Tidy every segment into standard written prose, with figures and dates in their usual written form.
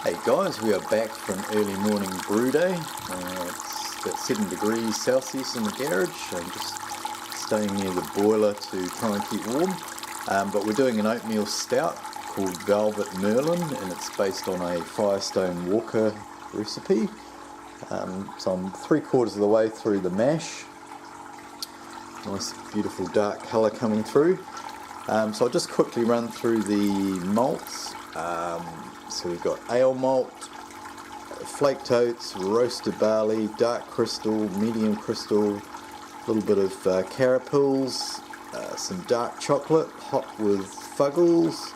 Hey guys, we are back for an early morning brew day. It's about 7 degrees Celsius in the garage. I'm just staying near the boiler to try and keep warm. But we're doing an oatmeal stout called Velvet Merlin, and it's based on a Firestone Walker recipe. So I'm 3/4 of the way through the mash. Nice beautiful dark colour coming through. So I'll just quickly run through the malts. So we've got ale malt, flaked oats, roasted barley, dark crystal, medium crystal, a little bit of Carapils, some dark chocolate, hot with Fuggles,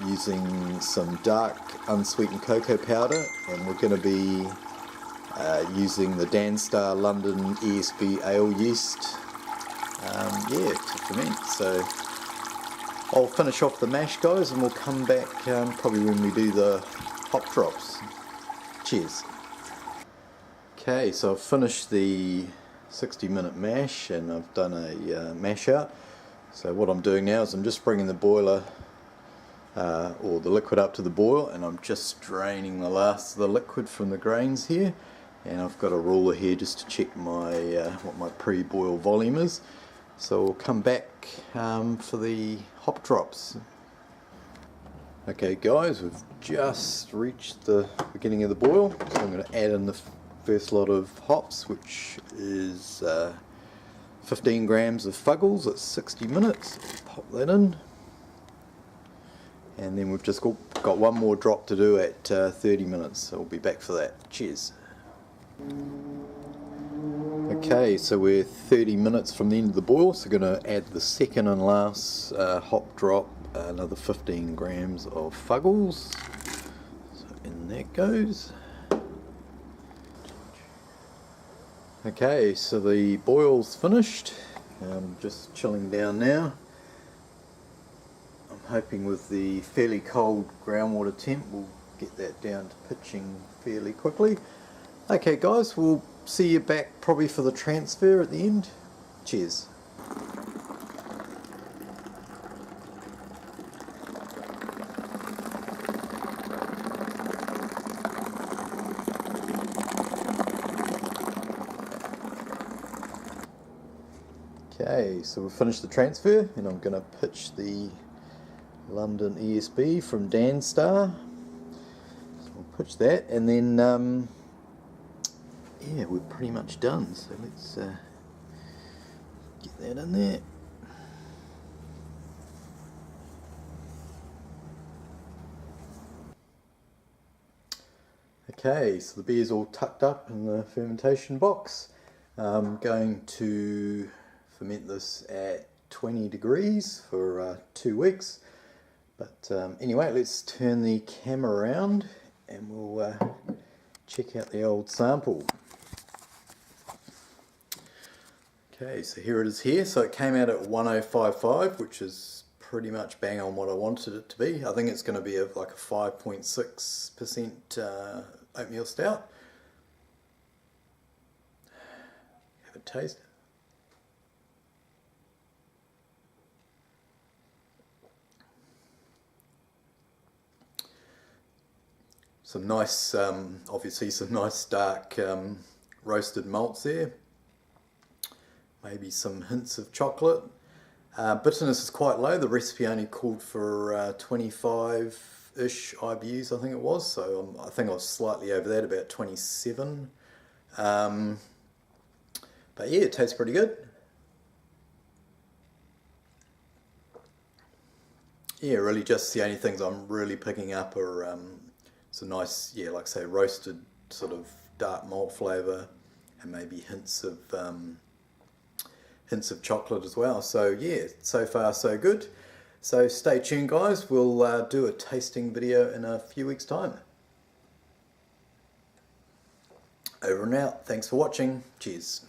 using some dark unsweetened cocoa powder, and we're going to be using the Danstar London ESB ale yeast, to ferment. So I'll finish off the mash, guys, and we'll come back probably when we do the hop drops. Cheers. Okay, so I've finished the 60-minute mash and I've done a mash out. So what I'm doing now is I'm just bringing the boiler or the liquid up to the boil, and I'm just draining the last of the liquid from the grains here. And I've got a ruler here just to check my what my pre-boil volume is. So we'll come back for the hop drops. Okay guys, we've just reached the beginning of the boil, so I'm going to add in the first lot of hops, which is 15 grams of Fuggles at 60 minutes. Pop that in. And then we've just got one more drop to do at 30 minutes, so we'll be back for that. Cheers. Okay, so we're 30 minutes from the end of the boil, so we're going to add the second and last hop drop, another 15 grams of Fuggles. So in that goes. Okay, so the boil's finished. I'm just chilling down now. I'm hoping with the fairly cold groundwater temp we'll get that down to pitching fairly quickly. Okay guys, we'll see you back probably for the transfer at the end. Cheers. Okay, so we've finished the transfer and I'm going to pitch the London ESB from Danstar. So we'll pitch that, and then yeah, we're pretty much done, so let's get that in there. Okay, so the beer's all tucked up in the fermentation box. I'm going to ferment this at 20 degrees for 2 weeks. But anyway, let's turn the camera around and we'll check out the old sample. Okay, so here it is here. So it came out at 1055, which is pretty much bang on what I wanted it to be. I think it's going to be like a 5.6% oatmeal stout. Have a taste. Some nice, obviously some nice dark roasted malts there. Maybe some hints of chocolate. Bitterness is quite low. The recipe only called for 25-ish IBUs, I think it was. So I think I was slightly over that, about 27. But yeah, it tastes pretty good. Yeah, really just the only things I'm really picking up are some nice, yeah, like I say, roasted sort of dark malt flavour, and maybe hints of chocolate as well. So yeah, so far so good. So stay tuned guys, we'll do a tasting video in a few weeks time. Over and out, thanks for watching, cheers.